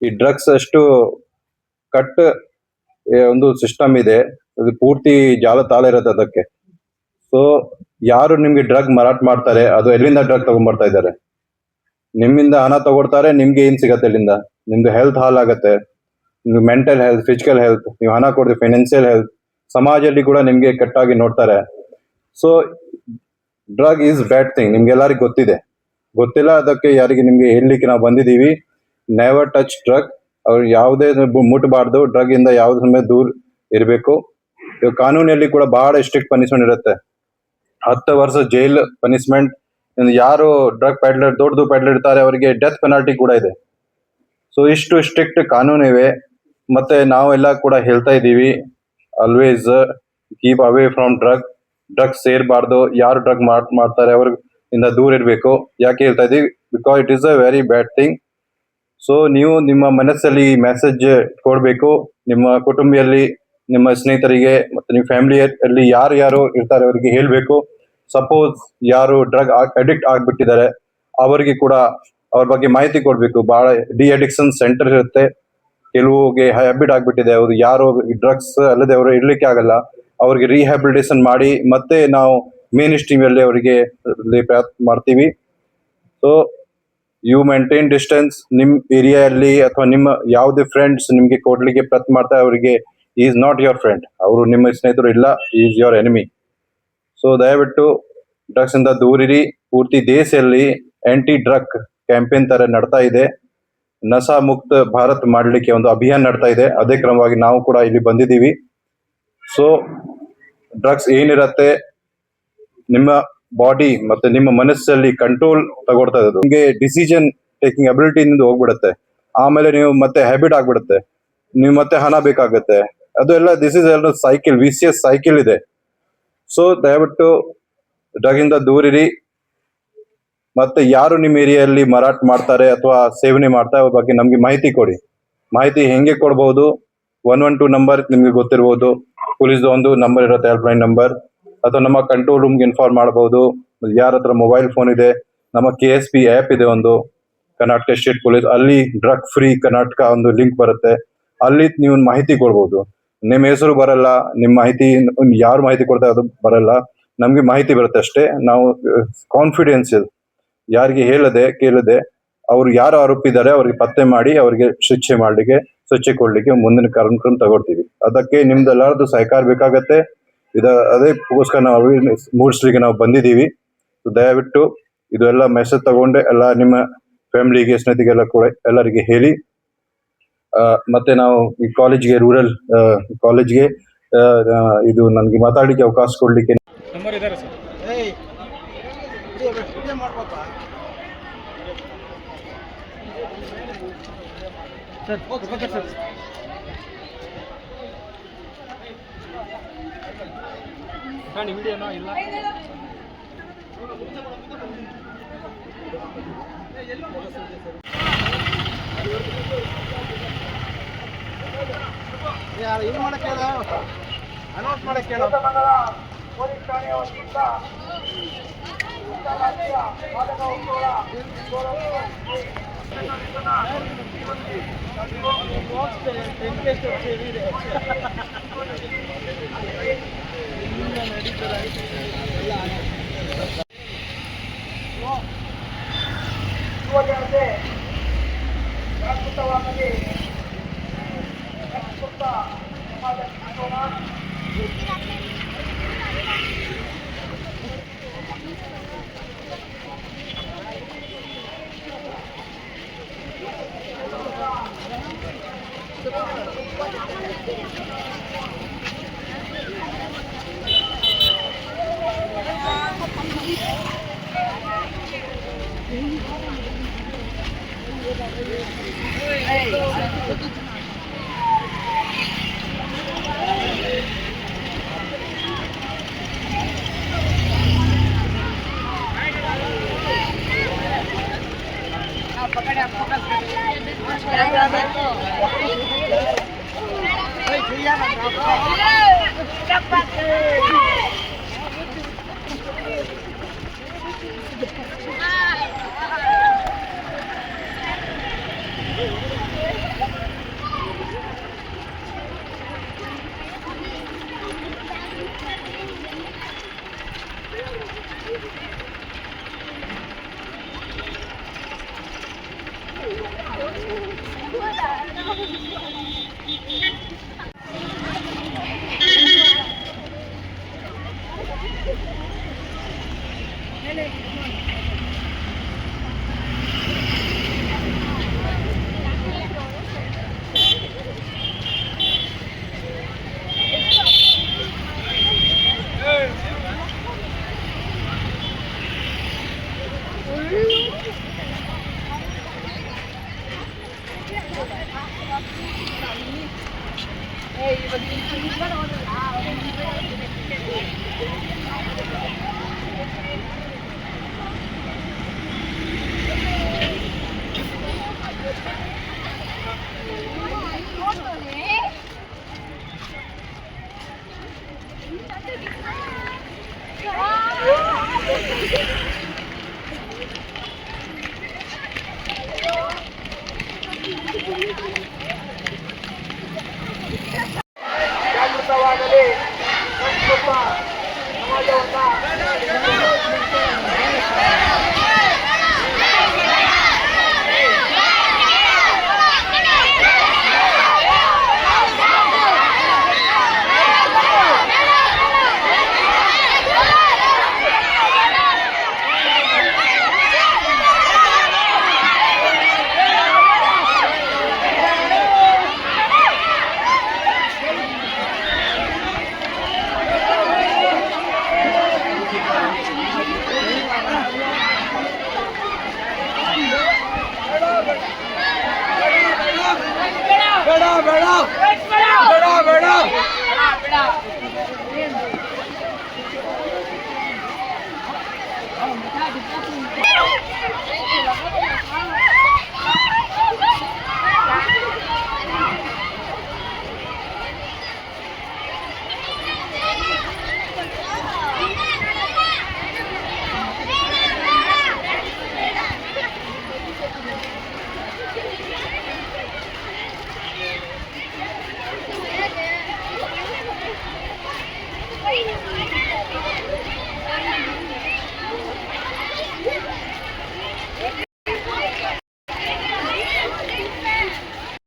ಈ ಡ್ರಗ್ಸ್ ಅಷ್ಟು ಕಟ್ ಒಂದು ಸಿಸ್ಟಮ್ ಇದೆ, ಅದು ಪೂರ್ತಿ ಜಾಲತಾಳ ಇರುತ್ತೆ ಅದಕ್ಕೆ. ಸೊ ಯಾರು ನಿಮ್ಗೆ ಡ್ರಗ್ ಮಾರಾಟ ಮಾಡ್ತಾರೆ, ಅದು ಎಲ್ಲಿಂದ ಡ್ರಗ್ ತಗೊಂಡ್ಬರ್ತಾ ಇದ್ದಾರೆ? ನಿಮ್ಮಿಂದ ಹಣ ತಗೊಳ್ತಾರೆ, ನಿಮ್ಗೆ ಏನ್ ಸಿಗತ್ತೆ ಇಲ್ಲಿಂದ? ನಿಮ್ದು ಹೆಲ್ತ್ ಹಾಳಾಗತ್ತೆ, ನಿಮ್ಗೆ ಮೆಂಟಲ್ ಹೆಲ್ತ್, ಫಿಸಿಕಲ್ ಹೆಲ್ತ್, ನೀವು ಹಣ ಕೊಡ್ತೀವಿ, ಫೈನಾನ್ಸಿಯಲ್ ಹೆಲ್ತ್, ಸಮಾಜದಲ್ಲಿ ಕೂಡ ನಿಮ್ಗೆ ಕೆಟ್ಟಾಗಿ ನೋಡ್ತಾರೆ. So drug is bad thing, ನಿಮ್ಗೆಲ್ಲರಿಗೂ ಗೊತ್ತಿದೆ. ಗೊತ್ತಿಲ್ಲ ಅದಕ್ಕೆ ಯಾರಿಗೆ ನಿಮ್ಗೆ ಹೇಳಲಿಕ್ಕೆ ನಾವು ಬಂದಿದ್ದೀವಿ. Never touch drug. ಅವ್ರು ಯಾವುದೇ ಮುಟ್ಟಬಾರ್ದು. ಡ್ರಗ್ ಇಂದ ಯಾವುದೇ ಸಮಯ ದೂರ ಇರಬೇಕು. ಕಾನೂನಲ್ಲಿ ಕೂಡ ಬಹಳ ಸ್ಟ್ರಿಕ್ಟ್ ಪನಿಷ್ಮೆಂಟ್ ಇರುತ್ತೆ. 10 ವರ್ಷ ಜೈಲ್ ಪನಿಷ್ಮೆಂಟ್. ಯಾರು ಡ್ರಗ್ ಪ್ಯಾಡ್ಲರ್, ದೊಡ್ಡದು ಪ್ಯಾಡ್ಲರ್ ಇರ್ತಾರೆ, ಅವರಿಗೆ ಡೆತ್ ಪೆನಾಲ್ಟಿ ಕೂಡ ಇದೆ. ಸೊ ಇಷ್ಟು ಸ್ಟ್ರಿಕ್ಟ್ ಕಾನೂನು ಇವೆ. ಮತ್ತೆ ನಾವೆಲ್ಲ ಕೂಡ ಹೇಳ್ತಾ ಇದ್ದೀವಿ, always keep away from drug. Drugs ಸೇರಬಾರ್ದು. ಯಾರು ಡ್ರಗ್ ಮಾಡ್ತಾರೆ ಅವ್ರಿಂದ ದೂರ ಇರಬೇಕು. ಯಾಕೆ ಹೇಳ್ತಾ ಇದೀವಿ? Because it is a very bad thing. So ನೀವು ನಿಮ್ಮ ಮನಸ್ಸಲ್ಲಿ ಮೆಸೇಜ್ ಕೊಡಬೇಕು. ನಿಮ್ಮ ಕುಟುಂಬದಲ್ಲಿ, ನಿಮ್ಮ ಸ್ನೇಹಿತರಿಗೆ, ಮತ್ತೆ ನಿಮ್ಮ ಫ್ಯಾಮಿಲಿಯಲ್ಲಿ ಯಾರು ಯಾರು ಇರ್ತಾರೆ ಅವರಿಗೆ ಹೇಳಬೇಕು. ಸಪೋಸ್ ಯಾರು ಡ್ರಗ್ ಅಡಿಕ್ಟ್ ಆಗ್ಬಿಟ್ಟಿದ್ದಾರೆ ಅವರಿಗೆ ಕೂಡ ಅವ್ರ ಬಗ್ಗೆ ಮಾಹಿತಿ ಕೊಡಬೇಕು. ಬಹಳ ಡಿ ಅಡಿಕ್ಷನ್ ಸೆಂಟರ್ ಇರುತ್ತೆ. ಕೆಲವುಗೆ ಹ್ಯಾಬಿಟ್ ಆಗ್ಬಿಟ್ಟಿದೆ, ಅವ್ರು ಯಾರು ಡ್ರಗ್ಸ್ ಅಲ್ಲದೆ ಅವರು ಇರ್ಲಿಕ್ಕೆ ಆಗಲ್ಲ. ಅವ್ರಿಗೆ ರಿಹ್ಯಾಬಿಲಿಟೇಷನ್ ಮಾಡಿ ಮತ್ತೆ ನಾವು ಮೇನ್ ಸ್ಟ್ರೀಮ್ ಅಲ್ಲಿ ಅವರಿಗೆ ಪ್ರಯತ್ನ ಮಾಡ್ತೀವಿ. So you maintain distance. ನಿಮ್ ಏರಿಯಾದಲ್ಲಿ ಅಥವಾ ನಿಮ್ಮ ಯಾವುದೇ ಫ್ರೆಂಡ್ಸ್ ನಿಮ್ಗೆ ಕೊಡ್ಲಿಕ್ಕೆ ಪ್ರಯತ್ನ ಮಾಡ್ತಾರೆ, ಅವರಿಗೆ ಈಸ್ ನಾಟ್ ಯುವರ್ ಫ್ರೆಂಡ್, ಅವರು ನಿಮ್ಮ ಸ್ನೇಹಿತರು ಇಲ್ಲ, ಈಸ್ ಯುವರ್ ಎನಿಮಿ. ಸೊ ದಯವಿಟ್ಟು ಡ್ರಗ್ಸ್ ಇಂದ ದೂರಿರಿ. ಪೂರ್ತಿ ದೇಶದಲ್ಲಿ ಆಂಟಿ ಡ್ರಗ್ ಕ್ಯಾಂಪೇನ್ ತರ ನಡ್ತಾ ಇದೆ. ನಶಾ ಮುಕ್ತ ಭಾರತ್ ಮಾಡಲಿಕ್ಕೆ ಒಂದು ಅಭಿಯಾನ ನಡ್ತಾ ಇದೆ. ಅದೇ ಕ್ರಮವಾಗಿ ನಾವು ಕೂಡ ಇಲ್ಲಿ ಬಂದಿದ್ದೀವಿ. ಸೊ ಡ್ರಗ್ಸ್ ಏನಿರತ್ತೆ, ನಿಮ್ಮ ಬಾಡಿ ಮತ್ತೆ ನಿಮ್ಮ ಮನಸ್ಸಲ್ಲಿ ಕಂಟ್ರೋಲ್ ತಗೊಳ್ತಾ ಇರೋದು. ನಿಮಗೆ ಡಿಸಿಷನ್ ಟೇಕಿಂಗ್ ಅಬಿಲಿಟಿ ನಿಂದ ಹೋಗ್ಬಿಡುತ್ತೆ. ಆಮೇಲೆ ನೀವು ಮತ್ತೆ ಹ್ಯಾಬಿಟ್ ಆಗ್ಬಿಡುತ್ತೆ. ನೀವು ಮತ್ತೆ ಹಣ ಬೇಕಾಗುತ್ತೆ. ಅದು ಎಲ್ಲ ದಿಸ್ ಇಸ್ ಎಲ್ಲ ಸೈಕಲ್, ವಿಸಿಯಸ್ ಸೈಕಲ್ ಇದೆ. ಸೊ ದಯವಿಟ್ಟು ಡ್ರಗ್ ಇಂದ ದೂರಿರಿ. ಮತ್ತೆ ಯಾರು ನಿಮ್ಮ ಏರಿಯಾದಲ್ಲಿ ಮಾರಾಟ ಮಾಡ್ತಾರೆ ಅಥವಾ ಸೇವನೆ ಮಾಡ್ತಾರೆ ಅವ್ರ ಬಗ್ಗೆ ನಮ್ಗೆ ಮಾಹಿತಿ ಕೊಡಿ. ಮಾಹಿತಿ ಹೆಂಗೆ ಕೊಡ್ಬಹುದು? 112 ನಂಬರ್ ನಿಮ್ಗೆ ಗೊತ್ತಿರಬಹುದು. ಪೊಲೀಸ್ ಒಂದು ನಂಬರ್ ಇರುತ್ತೆ, ಹೆಲ್ಪ್ ಲೈನ್ ನಂಬರ್. ಅಥವಾ ನಮ್ಮ ಕಂಟ್ರೋಲ್ ರೂಮ್ಗೆ ಇನ್ಫಾರ್ಮ್ ಮಾಡಬಹುದು. ಯಾರ ಹತ್ರ ಮೊಬೈಲ್ ಫೋನ್ ಇದೆ, ನಮ್ಮ KSP ಆ್ಯಪ್ ಇದೆ ಒಂದು, ಕರ್ನಾಟಕ ಸ್ಟೇಟ್ ಪೊಲೀಸ್. ಅಲ್ಲಿ ಡ್ರಗ್ ಫ್ರೀ ಕರ್ನಾಟಕ ಒಂದು ಲಿಂಕ್ ಬರುತ್ತೆ. ಅಲ್ಲಿ ನೀವು ಮಾಹಿತಿ ಕೊಡ್ಬೋದು. ನಿಮ್ಮ ಹೆಸರು ಬರಲ್ಲ, ನಿಮ್ಮ ಮಾಹಿತಿ ಯಾರು ಮಾಹಿತಿ ಕೊಡ್ತಾರೆ ಅದು ಬರಲ್ಲ, ನಮ್ಗೆ ಮಾಹಿತಿ ಬರುತ್ತೆ ಅಷ್ಟೇ. ನಾವು ಕಾನ್ಫಿಡೆನ್ಸ್ ಯಾರಿಗೆ ಹೇಳದೆ ಕೇಳದೆ ಅವ್ರು ಯಾರು ಆರೋಪಿ ಇದ್ದಾರೆ ಅವ್ರಿಗೆ ಪತ್ತೆ ಮಾಡಿ ಅವ್ರಿಗೆ ಶಿಕ್ಷೆ ಕೊಡ್ಲಿಕ್ಕೆ ಮುಂದಿನ ಕಾರ್ಯಕ್ರಮ ತಗೊಳ್ತೀವಿ. ಅದಕ್ಕೆ ನಿಮ್ದೆಲ್ಲರದ್ದು ಸಹಕಾರ ಬೇಕಾಗತ್ತೆ. ಅದಕ್ಕೋಸ್ಕರ ನಾವು ಅವೇರ್ನೆಸ್ ಮೂಡಿಸ್ಲಿಕ್ಕೆ ನಾವು ಬಂದಿದ್ದೀವಿ. ದಯವಿಟ್ಟು ಇದು ಎಲ್ಲ ಮೆಸೇಜ್ ತಗೊಂಡೆ ಎಲ್ಲ ನಿಮ್ಮ ಫ್ಯಾಮಿಲಿಗೆ, ಸ್ನೇಹಿತರಿಗೆಲ್ಲ ಕೂಡ ಎಲ್ಲರಿಗೆ ಹೇಳಿ. ಮತ್ತೆ ನಾವು ಈ ಕಾಲೇಜ್ಗೆ, ರೂರಲ್ ಕಾಲೇಜ್ಗೆ ಇದು ನನಗೆ ಮಾತಾಡ್ಲಿಕ್ಕೆ ಅವಕಾಶ ಕೊಡ್ಲಿಕ್ಕೆ ನಂಬರ್ ಇದ್ದಾರೆ ಸರ್. ಸರ್ ಕಾಣಿ ವಿಡಿಯೋನಾ ಇಲ್ಲ. ಇದು ಮಾಡಕ್ಕೆ ಹೇಳ, ಅನೌನ್ಸ್ ಮಾಡಕ್ಕೆ ಹೇಳ. ಪೊಲೀಸ್ ಠಾಣೆಯ ವತಿಯಿಂದ ಯುವಜನತೆ ಜಾಗೃತವಾಗಲಿ. ಸಮಾಜ ಕಾಣೋಣ. ಜಾಗೃತವಾಗಲಿ ಸಂಸ್ಕೃತ ಸಮಾಜವನ್ನ ಬೇಡ ಬೇಡ ಬೇಡ ಬೇಡ ಬೇಡ